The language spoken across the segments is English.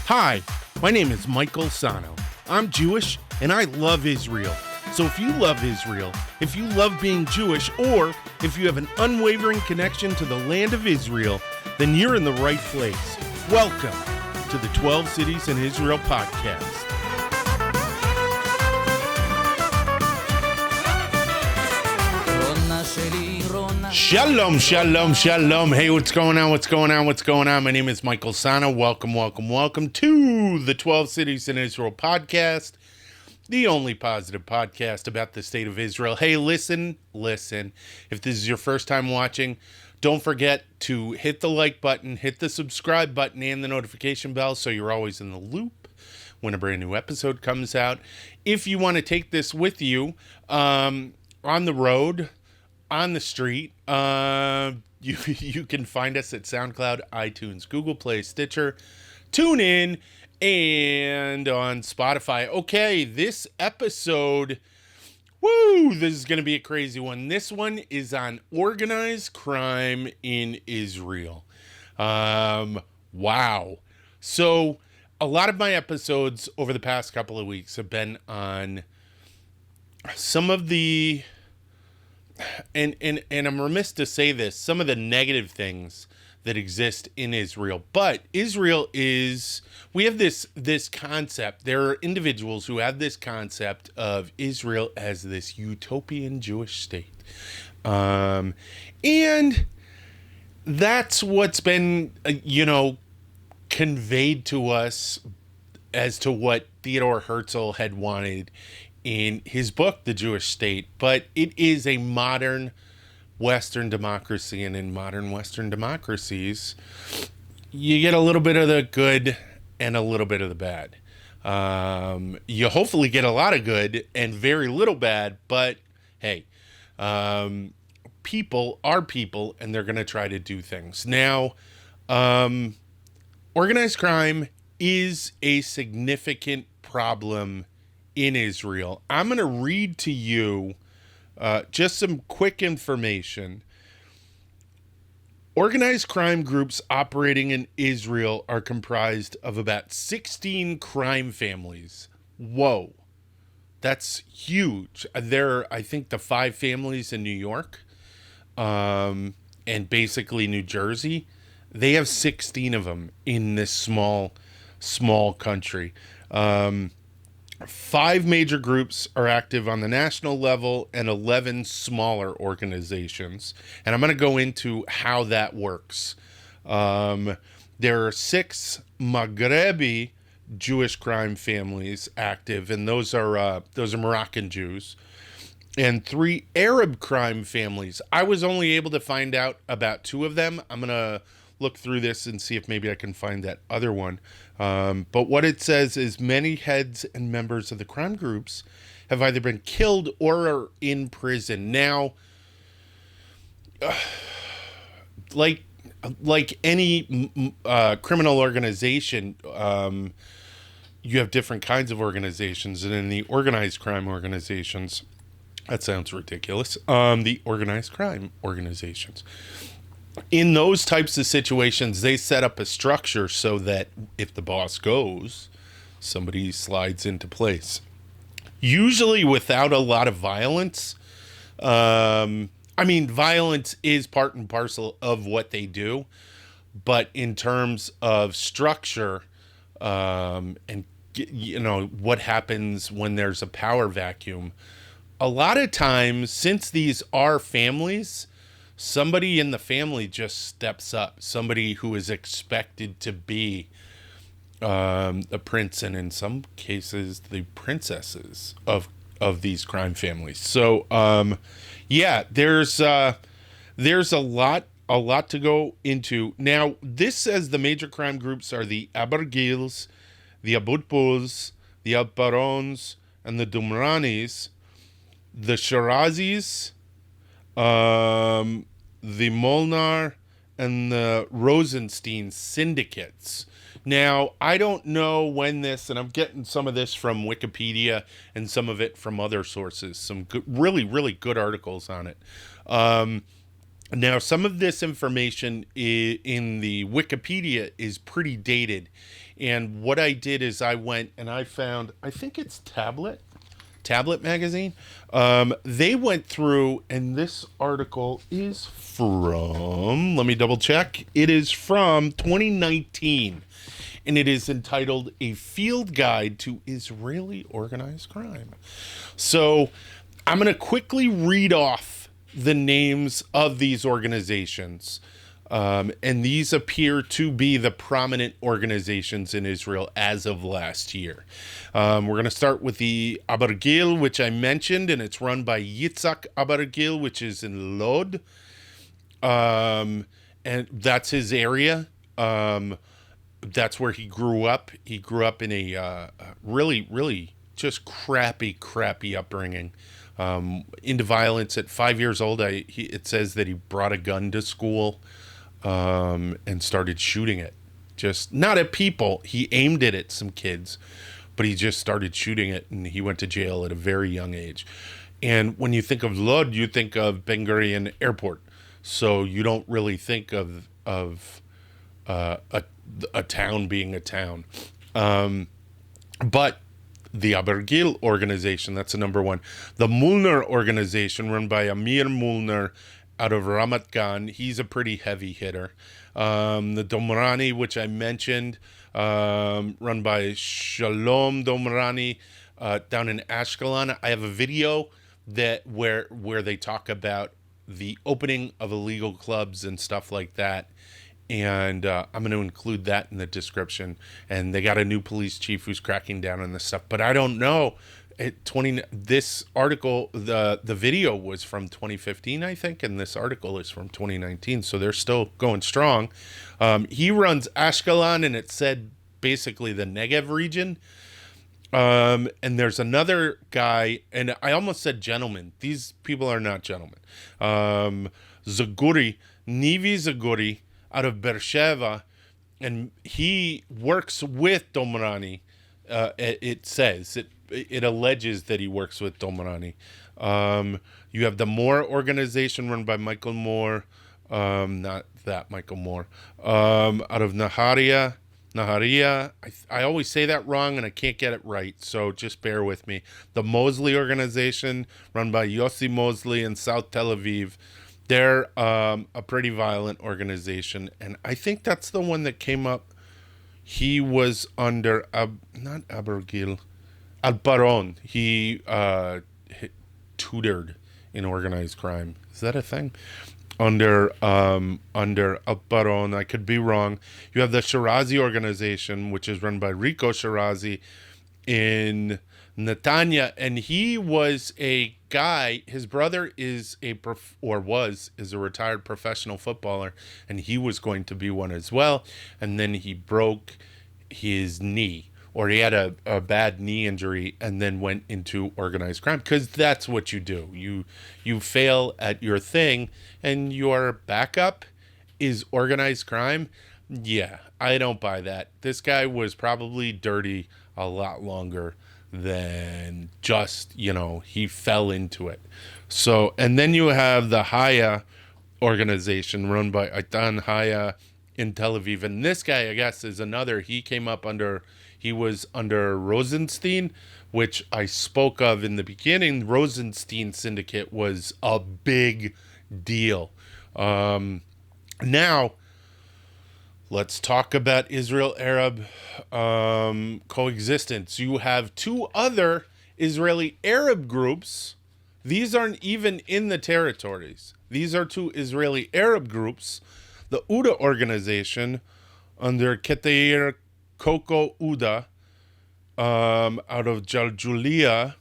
Hi, my name is Michael Sahno. I'm Jewish and I love Israel. So if you love Israel, if you love being Jewish, or if you have an unwavering connection to the land of Israel, then you're in the right place. Welcome to the 12 Cities in Israel podcast. Shalom, shalom, shalom. Hey, what's going on? What's going on? What's going on? My name is Michael Sahno. Welcome to the 12 Cities in Israel podcast, the only positive podcast about the state of Israel. Hey, listen. If this is your first time watching, don't forget to hit the like button, hit the subscribe button, and the notification bell so you're always in the loop when a brand new episode comes out. If you want to take this with you on the road, on the street, you can find us at SoundCloud, iTunes, Google Play, Stitcher, TuneIn, and on Spotify. Okay, this episode, this is going to be a crazy one. This one is on organized crime in Israel. Wow. So a lot of my episodes over the past couple of weeks have been on some of the, and I'm remiss to say this, some of the negative things that exist in Israel. But Israel is, we have this concept. There are individuals who have this concept of Israel as this utopian Jewish state. And that's what's been, conveyed to us as to what Theodore Herzl had wanted in his book, The Jewish State. But it is a modern Western democracy, and in modern Western democracies, you get a little bit of the good and a little bit of the bad. You hopefully get a lot of good and very little bad, but hey, people are people, and they're going to try to do things. Now, organized crime is a significant problem in Israel. I'm going to read to you just some quick information. Organized crime groups operating in Israel are comprised of about 16 crime families. Whoa, that's huge. There are, I think, the 5 families in New York and basically New Jersey. They have 16 of them in this small country. 5 major groups are active on the national level and 11 smaller organizations. And I'm going to go into how that works. There are 6 Maghrebi Jewish crime families active, and those are Moroccan Jews, and 3 Arab crime families. I was only able to find out about 2 of them. I'm going to look through this and see if maybe I can find that other one. But what it says is many heads and members of the crime groups have either been killed or are in prison. Now, like any criminal organization, you have different kinds of organizations. And in the organized crime organizations, that sounds ridiculous, the organized crime organizations, in those types of situations, they set up a structure so that if the boss goes, somebody slides into place. Usually without a lot of violence. Violence is part and parcel of what they do. But in terms of structure, and what happens when there's a power vacuum, a lot of times, since these are families, somebody in the family just steps up, somebody who is expected to be the prince, and in some cases the princesses of these crime families. So there's a lot to go into. Now, this says the major crime groups are the Abargils, the Abutbuls, the Alparons, and the Dumranis, the Shirazis, the Molnar, and the Rosenstein syndicates. Now, I don't know when this, and I'm getting some of this from Wikipedia and some of it from other sources, some good, really, really good articles on it. Now, some of this information in the Wikipedia is pretty dated. And what I did is I went and I found, I think it's Tablet magazine. They went through, and this article is from, let me double check. It is from 2019, and it is entitled A Field Guide to Israeli Organized Crime. So I'm going to quickly read off the names of these organizations. And these appear to be the prominent organizations in Israel as of last year. We're going to start with the Abergil, which I mentioned, and it's run by Yitzhak Abergil, which is in Lod. And that's his area. That's where he grew up. He grew up in a really, really just crappy upbringing. Into violence at 5 years old. It says that he brought a gun to school. And started shooting it. Just not at people. He aimed it at some kids, but he just started shooting it, and he went to jail at a very young age. And when you think of Lod, you think of Ben Gurion Airport. So you don't really think of a town being a town. But the Abergil organization, that's the number one. The Mulner organization, run by Amir Mulner, out of Ramat Gan, he's a pretty heavy hitter. The Domrani, which I mentioned, run by Shalom Domrani, down in Ashkelon. I have a video where they talk about the opening of illegal clubs and stuff like that. And I'm going to include that in the description. And they got a new police chief who's cracking down on this stuff. But I don't know. This article, the video was from 2015, I think, and this article is from 2019, so they're still going strong. He runs Ashkelon, and it said basically the Negev region. And there's another guy, and I almost said gentleman. These people are not gentlemen. Zaguri, Nivi Zaguri, out of Beersheva, and he works with Domrani. It says it alleges that he works with Domrani. You have the Moore organization run by Michael Moore, not that Michael Moore, out of Naharia. I always say that wrong and I can't get it right, so just bear with me. The Mosley organization run by Yossi Mosley in South Tel Aviv. They're a pretty violent organization, and I think that's the one that came up. He was under, not Abergil, Al-Baron. He tutored in organized crime. Is that a thing? Under Al-Baron. I could be wrong. You have the Shirazi organization, which is run by Rico Shirazi in Netanya, and he was a guy. His brother is a retired professional footballer, and he was going to be one as well. And then he broke his knee, or he had a bad knee injury, and then went into organized crime, because that's what you do. You fail at your thing, and your backup is organized crime. Yeah, I don't buy that. This guy was probably dirty a lot longer than just, he fell into it. So, and then you have the Haya organization run by Aitan Haya in Tel Aviv. And this guy, I guess, is another. He was under Rosenstein, which I spoke of in the beginning. Rosenstein Syndicate was a big deal. Now, let's talk about Israel-Arab coexistence. You have two other Israeli Arab groups. These aren't even in the territories. These are two Israeli Arab groups. The UDA organization under Keteir Koko UDA out of Jaljulia,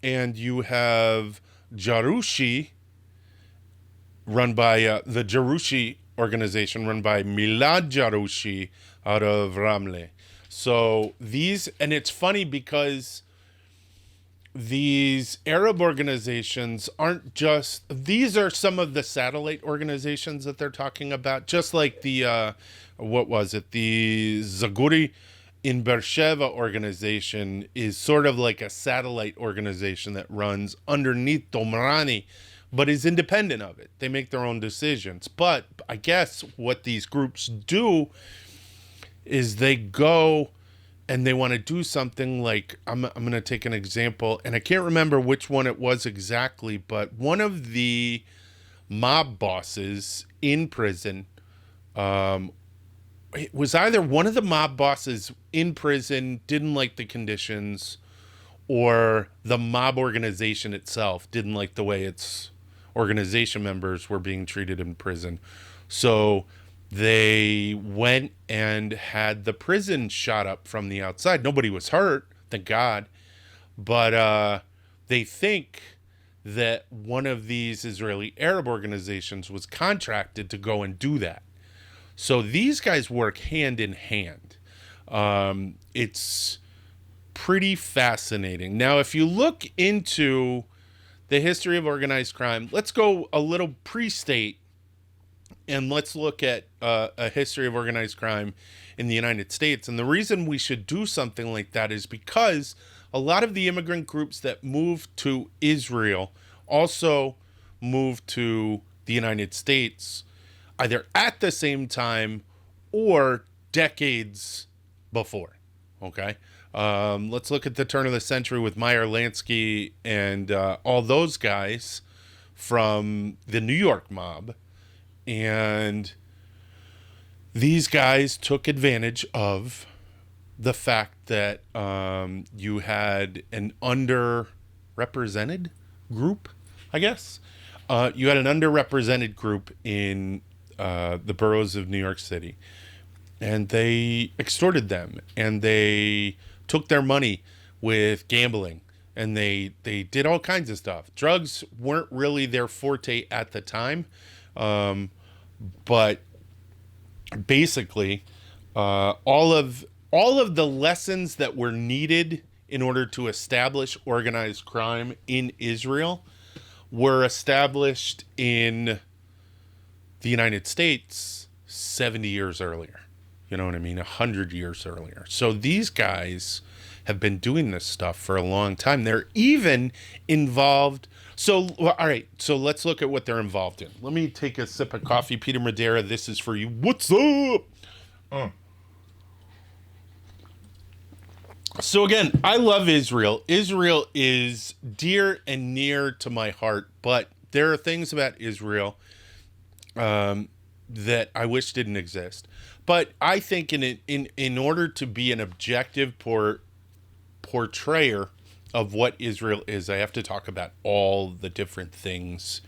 and you have Jarushi run by the Jarushi organization run by Milad Jarushi out of Ramle. So and it's funny because these Arab organizations aren't just, these are some of the satellite organizations that they're talking about, just like the, the Zaguri in Beersheva organization is sort of like a satellite organization that runs underneath Domrani, but is independent of it. They make their own decisions. But I guess what these groups do is they go and they want to do something like, I'm going to take an example, and I can't remember which one it was exactly, but one of the mob bosses in prison, it was either one of the mob bosses in prison didn't like the conditions, or the mob organization itself didn't like the way its organization members were being treated in prison. So they went and had the prison shot up from the outside. Nobody was hurt, thank God. But they think that one of these Israeli Arab organizations was contracted to go and do that. So these guys work hand in hand. It's pretty fascinating. Now, if you look into the history of organized crime, let's go a little pre-state and let's look at a history of organized crime in the United States. And the reason we should do something like that is because a lot of the immigrant groups that moved to Israel also moved to the United States either at the same time or decades before. Okay? Let's look at the turn of the century with Meyer Lansky and all those guys from the New York mob. And these guys took advantage of the fact that you had an underrepresented group, I guess. You had an underrepresented group in the boroughs of New York City. And they extorted them. And they took their money with gambling. And they did all kinds of stuff. Drugs weren't really their forte at the time. But basically, all of the lessons that were needed in order to establish organized crime in Israel were established in the United States 70 years earlier. You know what I mean? 100 years earlier. So these guys have been doing this stuff for a long time. They're even involved. So, all right. So let's look at what they're involved in. Let me take a sip of coffee. Peter Madeira, this is for you. What's up? So again, I love Israel. Israel is dear and near to my heart, but there are things about Israel that I wish didn't exist. But I think in order to be an objective portrayer of what Israel is, I have to talk about all the different things,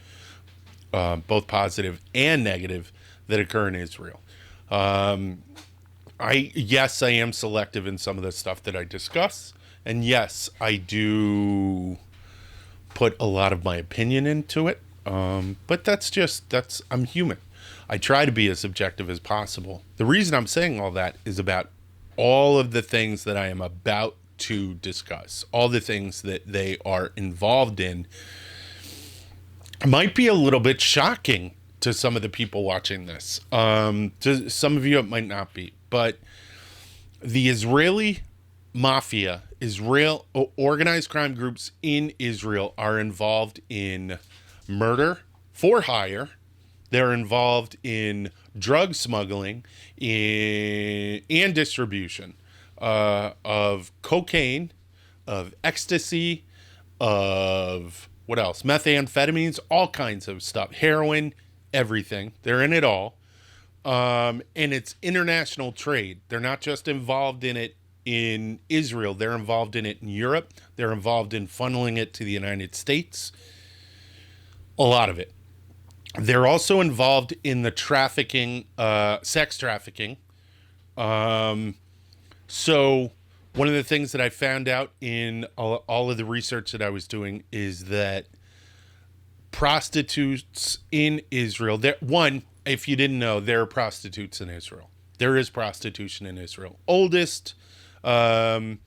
both positive and negative, that occur in Israel. Yes, I am selective in some of the stuff that I discuss. And yes, I do put a lot of my opinion into it. But I'm human. I try to be as objective as possible. The reason I'm saying all that is about all of the things that I am about to discuss, all the things that they are involved in. Might be a little bit shocking to some of the people watching this. To some of you, it might not be. But the Israeli Mafia, organized crime groups in Israel are involved in murder for hire. They're involved in drug smuggling and distribution of cocaine, of ecstasy, of what else? Methamphetamines, all kinds of stuff. Heroin, everything. They're in it all. And it's international trade. They're not just involved in it in Israel. They're involved in it in Europe. They're involved in funneling it to the United States. A lot of it. They're also involved in the trafficking, sex trafficking. So one of the things that I found out in all of the research that I was doing is that prostitutes in Israel, if you didn't know, there are prostitutes in Israel. There is prostitution in Israel. Oldest job,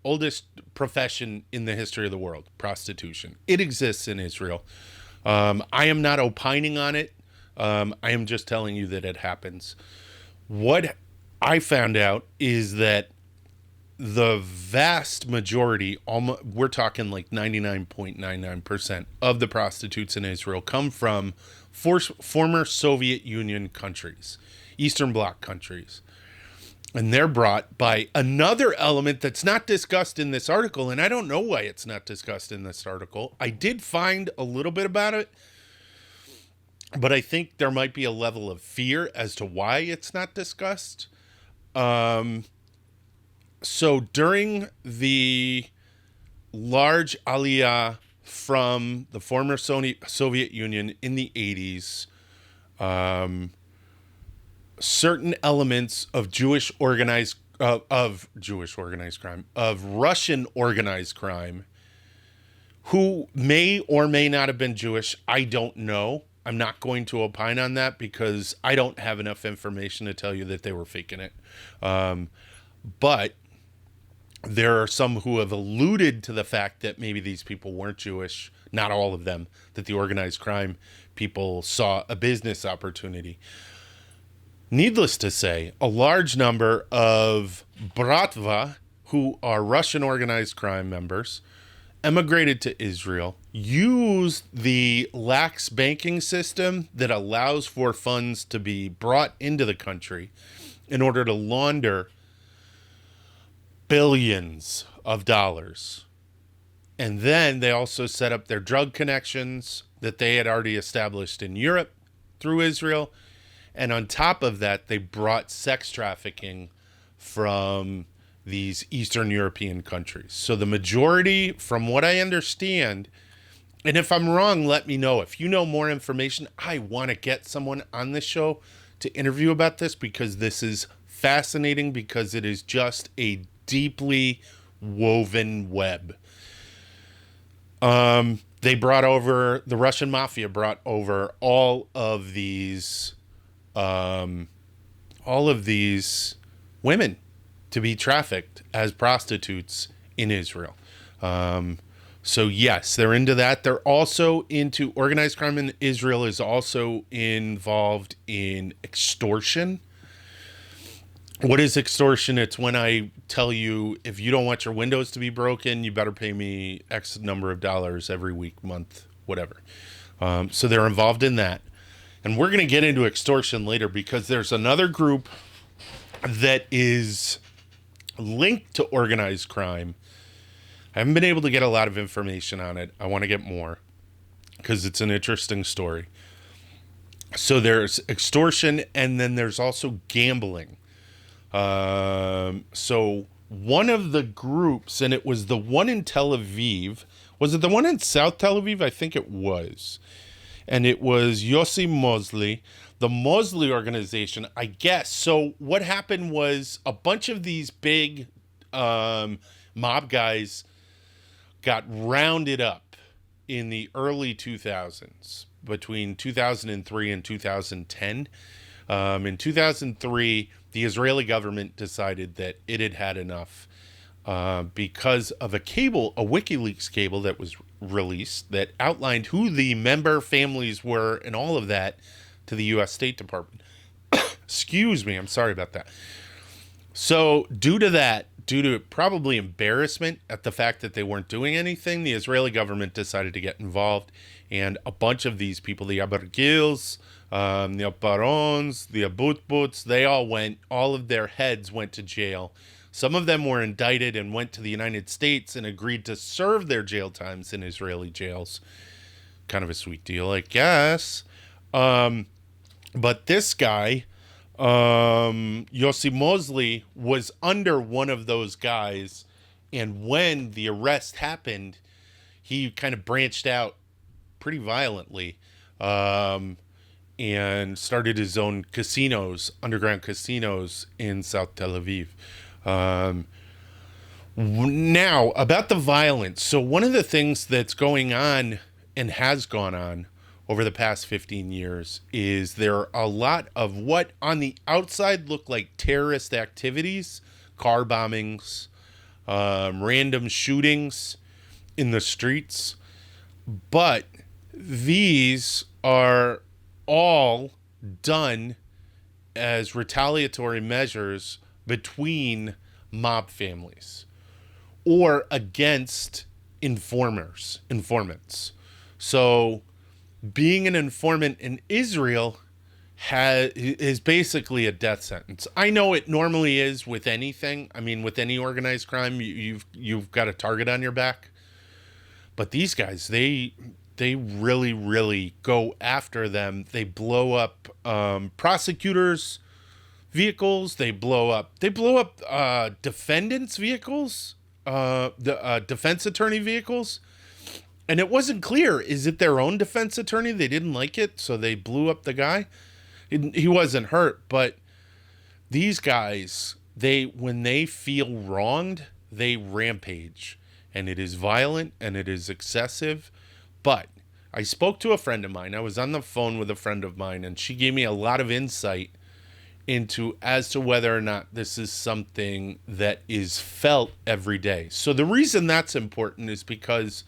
oldest profession in the history of the world, prostitution. It exists in Israel. I am not opining on it. I am just telling you that it happens. What I found out is that the vast majority, almost, we're talking like 99.99% of the prostitutes in Israel come from former Soviet Union countries, Eastern Bloc countries. And they're brought by another element that's not discussed in this article, and I don't know why it's not discussed in this article. I did find a little bit about it, but I think there might be a level of fear as to why it's not discussed. So during the large aliyah from the former Soviet Union in the 80s, certain elements of Russian organized crime, who may or may not have been Jewish, I don't know. I'm not going to opine on that because I don't have enough information to tell you that they were faking it. But there are some who have alluded to the fact that maybe these people weren't Jewish, not all of them, that the organized crime people saw a business opportunity. Needless to say, a large number of Bratva, who are Russian organized crime members, emigrated to Israel, used the lax banking system that allows for funds to be brought into the country in order to launder billions of dollars. And then they also set up their drug connections that they had already established in Europe through Israel. And on top of that, they brought sex trafficking from these Eastern European countries. So the majority, from what I understand, and if I'm wrong, let me know. If you know more information, I want to get someone on this show to interview about this because this is fascinating, because it is just a deeply woven web. The Russian Mafia brought over all of these women to be trafficked as prostitutes in Israel. So yes, they're into that. They're also into organized crime in Israel, is also involved in extortion. What is extortion? It's when I tell you, if you don't want your windows to be broken, you better pay me X number of dollars every week, month, whatever. So they're involved in that. And we're going to get into extortion later because there's another group that is linked to organized crime. I haven't been able to get a lot of information on it. I want to get more because it's an interesting story. So there's extortion, and then there's also gambling. So one of the groups, and it was the one in Tel Aviv. Was it the one in South Tel Aviv? I think it was. And it was Yossi Mosley, the Mosley organization, I guess. So what happened was a bunch of these big mob guys got rounded up in the early 2000s, between 2003 and 2010. In 2003, the Israeli government decided that it had had enough because of a WikiLeaks cable that was released that outlined who the member families were and all of that to the U.S. State Department. Excuse me, I'm sorry about that. So due to probably embarrassment at the fact that they weren't doing anything, the Israeli government decided to get involved, and a bunch of these people, the Abergils, the Aparons, the Abutbuts, all of their heads went to jail. Some of them were indicted and went to the United States and agreed to serve their jail times in Israeli jails. Kind of a sweet deal, I guess. But this guy, Yossi Mosley, was under one of those guys, and when the arrest happened, he kind of branched out pretty violently, and started his own underground casinos in South Tel Aviv. Now, about the violence. So one of the things that's going on and has gone on over the past 15 years is there are a lot of what on the outside look like terrorist activities, car bombings, random shootings in the streets. But these are all done as retaliatory measures between mob families or against informants. So being an informant in Israel is basically a death sentence. I know it normally is with anything. I mean, with any organized crime, you've got a target on your back. But these guys, they really, really go after them. They blow up prosecutors' vehicles. They blow up defendants' vehicles, the defense attorney vehicles. And it wasn't clear. Is it their own defense attorney? They didn't like it, so they blew up the guy. He wasn't hurt, but these guys, when they feel wronged, they rampage. And it is violent and it is excessive. But I spoke to a friend of mine. I was on the phone with a friend of mine, and she gave me a lot of insight as to whether or not this is something that is felt every day. So the reason that's important is because,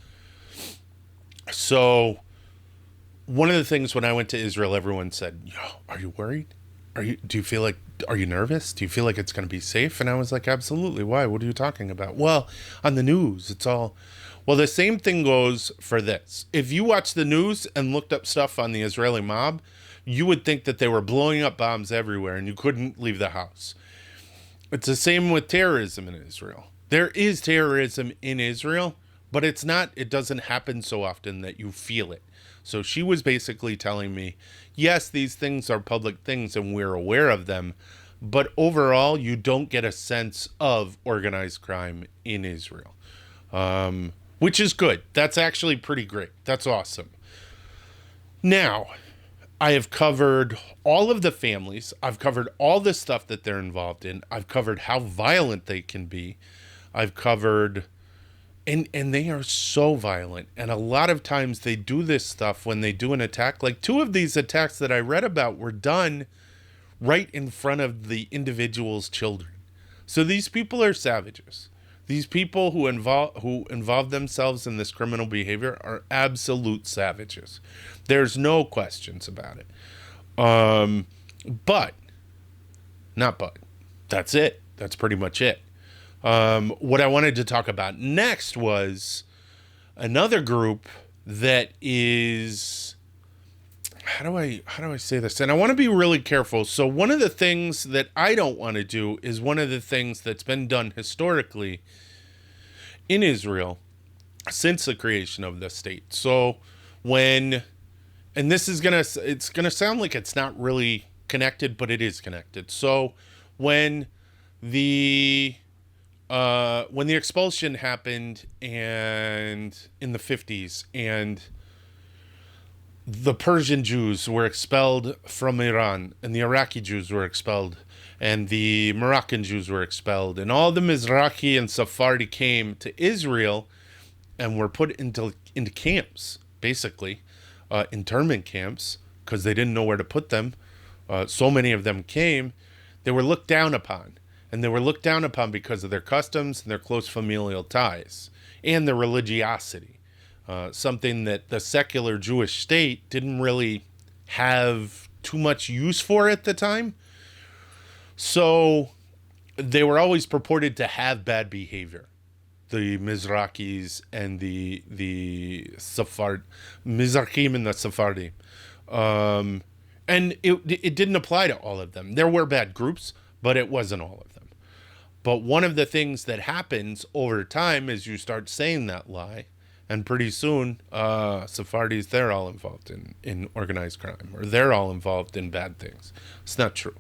one of the things when I went to Israel, everyone said, "Yo, are you worried? Are you nervous? Do you feel like it's going to be safe?" And I was like, "Absolutely. Why? What are you talking about?" "Well, on the news, it's all..." Well, the same thing goes for this. If you watch the news and looked up stuff on the Israeli mob, you would think that they were blowing up bombs everywhere and you couldn't leave the house. It's the same with terrorism in Israel. There is terrorism in Israel, but it doesn't happen so often that you feel it. So she was basically telling me, yes, these things are public things and we're aware of them, but overall, you don't get a sense of organized crime in Israel, which is good. That's actually pretty great. That's awesome. Now, I have covered all of the families. I've covered all the stuff that they're involved in. I've covered how violent they can be. I've covered... And they are so violent. And a lot of times they do this stuff when they do an attack. Like 2 of these attacks that I read about were done right in front of the individual's children. So these people are savages. These people who involve themselves in this criminal behavior are absolute savages. There's no questions about it. That's it. That's pretty much it. What I wanted to talk about next was another group that is, how do I say this? And I want to be really careful. So one of the things that I don't want to do is one of the things that's been done historically in Israel since the creation of the state. So and this is it's gonna sound like it's not really connected, but it is connected. So when the expulsion happened and in the 50s, and the Persian Jews were expelled from Iran, and the Iraqi Jews were expelled, and the Moroccan Jews were expelled, and all the Mizrahi and Sephardi came to Israel and were put into camps, basically, internment camps, because they didn't know where to put them. So many of them came. They were looked down upon. And they were looked down upon because of their customs and their close familial ties and their religiosity. Something that the secular Jewish state didn't really have too much use for at the time. So they were always purported to have bad behavior. The Mizrahis and the Mizrahim and the Sephardi. And it didn't apply to all of them. There were bad groups, but it wasn't all of them. But one of the things that happens over time is you start saying that lie, and pretty soon, Sephardis, they're all involved in organized crime, or they're all involved in bad things. It's not true.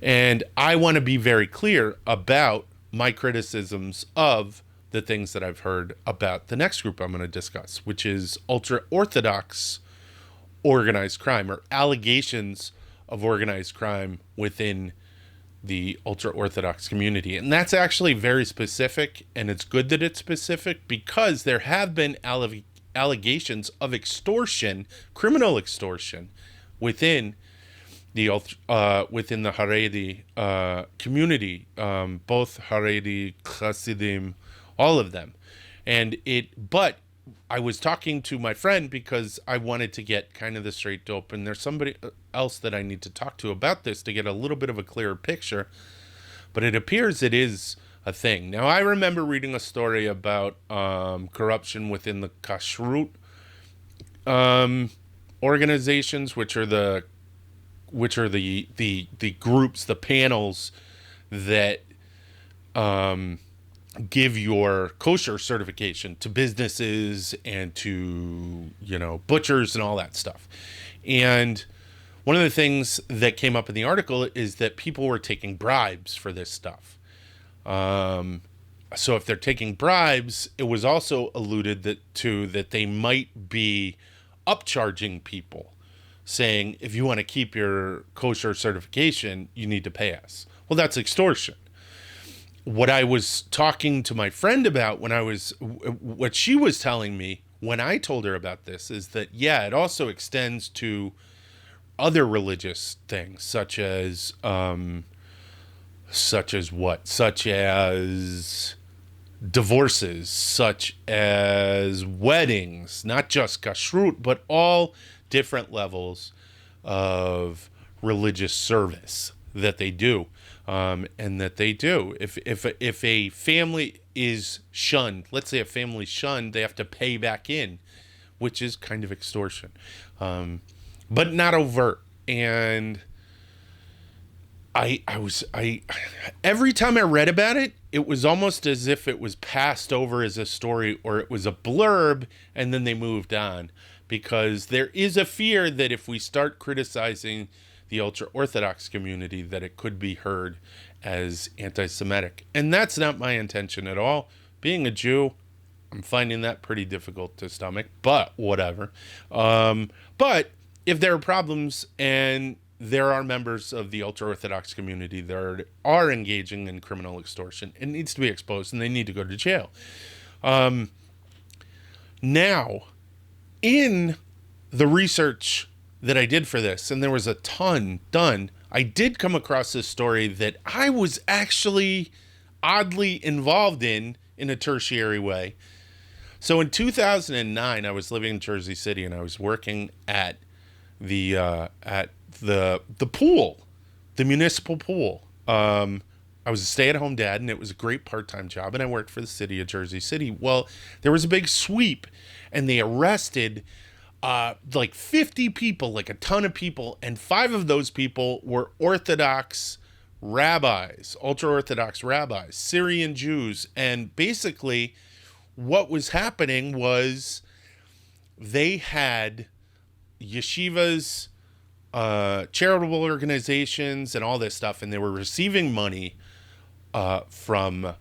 And I want to be very clear about my criticisms of the things that I've heard about the next group I'm going to discuss, which is ultra-orthodox organized crime, or allegations of organized crime within the ultra-orthodox community. And that's actually very specific, and it's good that it's specific, because there have been allegations of extortion, criminal extortion, within the Haredi community, both Haredi, Hasidim, all of them. But I was talking to my friend because I wanted to get kind of the straight dope, and there's somebody else that I need to talk to about this to get a little bit of a clearer picture. But it appears it is a thing. Now, I remember reading a story about corruption within the kashrut organizations, which are the groups, the panels that give your kosher certification to businesses and to, butchers and all that stuff. And one of the things that came up in the article is that people were taking bribes for this stuff. So if they're taking bribes, it was also alluded that they might be upcharging people, saying, if you want to keep your kosher certification, you need to pay us. Well, that's extortion. What I was talking to my friend about what she was telling me when I told her about this is that, yeah, it also extends to other religious things, such as divorces, such as weddings, not just kashrut, but all different levels of religious service that they do. And that they do. If a family is shunned, let's say a family's shunned, they have to pay back in, which is kind of extortion, but not overt. And I every time I read about it, it was almost as if it was passed over as a story, or it was a blurb and then they moved on, because there is a fear that if we start criticizing the ultra-orthodox community, that it could be heard as anti-Semitic. And that's not my intention at all. Being a Jew, I'm finding that pretty difficult to stomach, but whatever. But if there are problems and there are members of the ultra-orthodox community that are engaging in criminal extortion, it needs to be exposed and they need to go to jail. Now, in the research that I did for this, and there was a ton done, I did come across this story that I was actually oddly involved in a tertiary way. So in 2009, I was living in Jersey City, and I was working at the pool, the municipal pool. I was a stay-at-home dad, and it was a great part-time job, and I worked for the city of Jersey City. Well, there was a big sweep, and they arrested like 50 people, like a ton of people, and 5 of those people were Orthodox rabbis, ultra-Orthodox rabbis, Syrian Jews. And basically what was happening was they had yeshivas, charitable organizations, and all this stuff, and they were receiving money from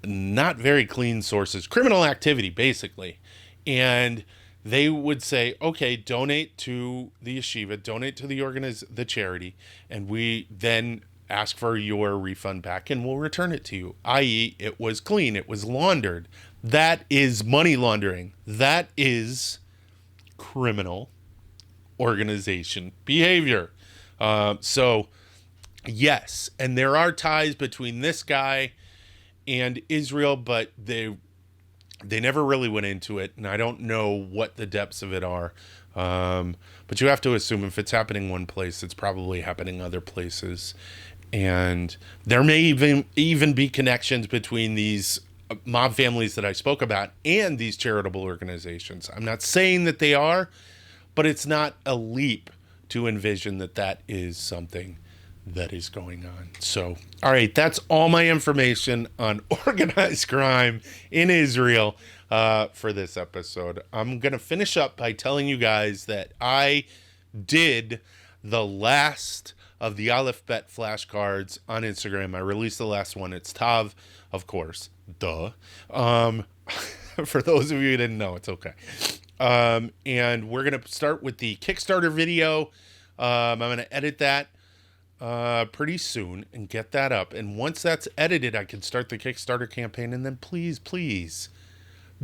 not very clean sources, criminal activity, basically. And they would say, okay, donate to the yeshiva, donate to the charity, and we then ask for your refund back and we'll return it to you, i.e. it was clean, it was laundered. That is money laundering. That is criminal organization behavior. So, yes, and there are ties between this guy and Israel, but they never really went into it, and I don't know what the depths of it are. But you have to assume if it's happening one place, it's probably happening other places. And there may even be connections between these mob families that I spoke about and these charitable organizations. I'm not saying that they are, but it's not a leap to envision that is something that is going on. So, all right, that's all my information on organized crime in Israel for this episode. I'm going to finish up by telling you guys that I did the last of the Aleph Bet flashcards on Instagram. I released the last one. It's Tav, of course. Duh. For those of you who didn't know, it's okay. And we're going to start with the Kickstarter video. I'm going to edit that pretty soon and get that up. And once that's edited, I can start the Kickstarter campaign. And then please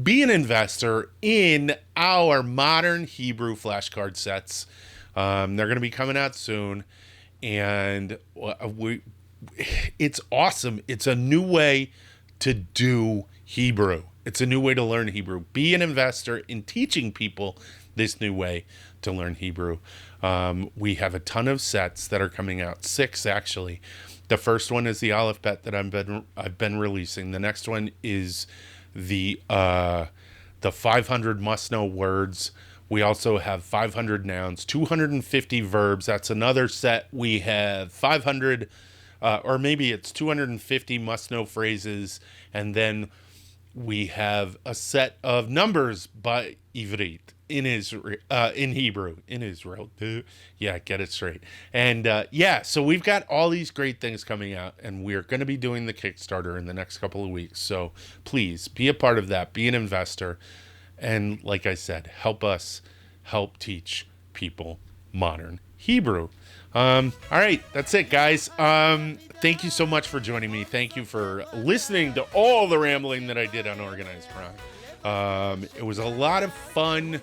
be an investor in our modern Hebrew flashcard sets. They're going to be coming out soon. And it's awesome. It's a new way to do Hebrew. It's a new way to learn Hebrew. Be an investor in teaching people this new way to learn Hebrew. We have a ton of sets that are coming out, 6 actually. The first one is the Aleph Bet that I've been releasing. The next one is the 500 must-know words. We also have 500 nouns, 250 verbs. That's another set. We have 500, or maybe it's 250 must-know phrases, and then we have a set of numbers by Ivrit in Hebrew, in Israel. Yeah, get it straight. And so we've got all these great things coming out, and we're going to be doing the Kickstarter in the next couple of weeks. So please be a part of that, be an investor, and like I said, help us help teach people modern Hebrew. All right, that's it, guys. Thank you so much for joining me. Thank you for listening to all the rambling that I did on Organized Crime. It was a lot of fun,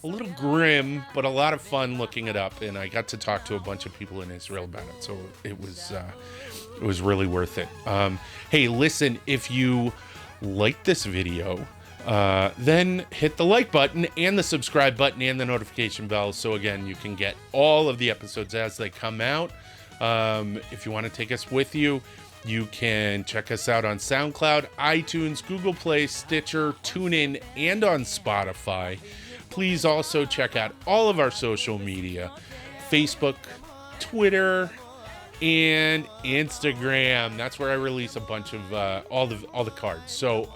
a little grim, but a lot of fun looking it up, and I got to talk to a bunch of people in Israel about it, so it was really worth it. Hey, listen, if you like this video, then hit the like button and the subscribe button and the notification bell, so again you can get all of the episodes as they come out. If you want to take us with you, you can check us out on SoundCloud, iTunes, Google Play, Stitcher, TuneIn, and on Spotify. Please also check out all of our social media: Facebook, Twitter, and Instagram. That's where I release a bunch of all the cards. So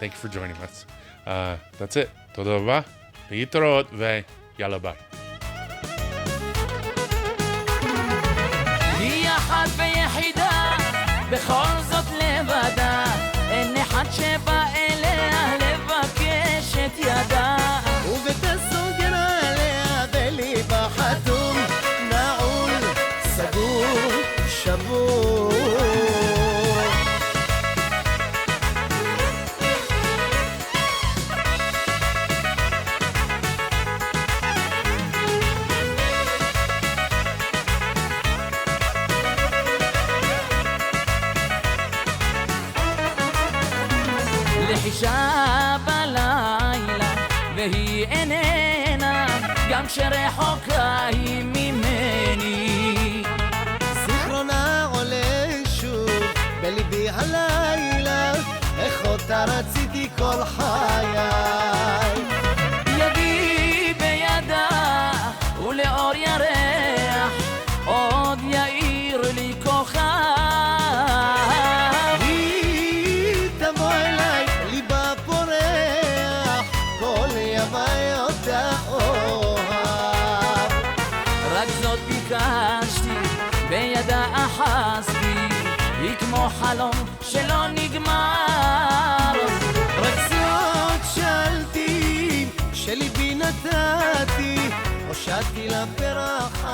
thank you for joining us. That's it. Toda rבה, להתראות, ויאללה ביי. היא אחת ויחידה, בכל זאת לבדה, אין אחד שבא אליה לבקש את ידה. ובתסוגר עליה בליבה חתום, נעול, סגור, שבור. לחישה בלילה והיא איננה, גם שרחוקה היא ממני. זיכרונה עולה שוב בליבי הלילה, איך אותה רציתי כל חיי. ידי בידה ולאור ירח עוד יאיר לי כוכב. בידה אחזתי, היא כמו חלום שלא נגמר. רק זאת שאלתי, שליבי נתתי, הושעתי לפרח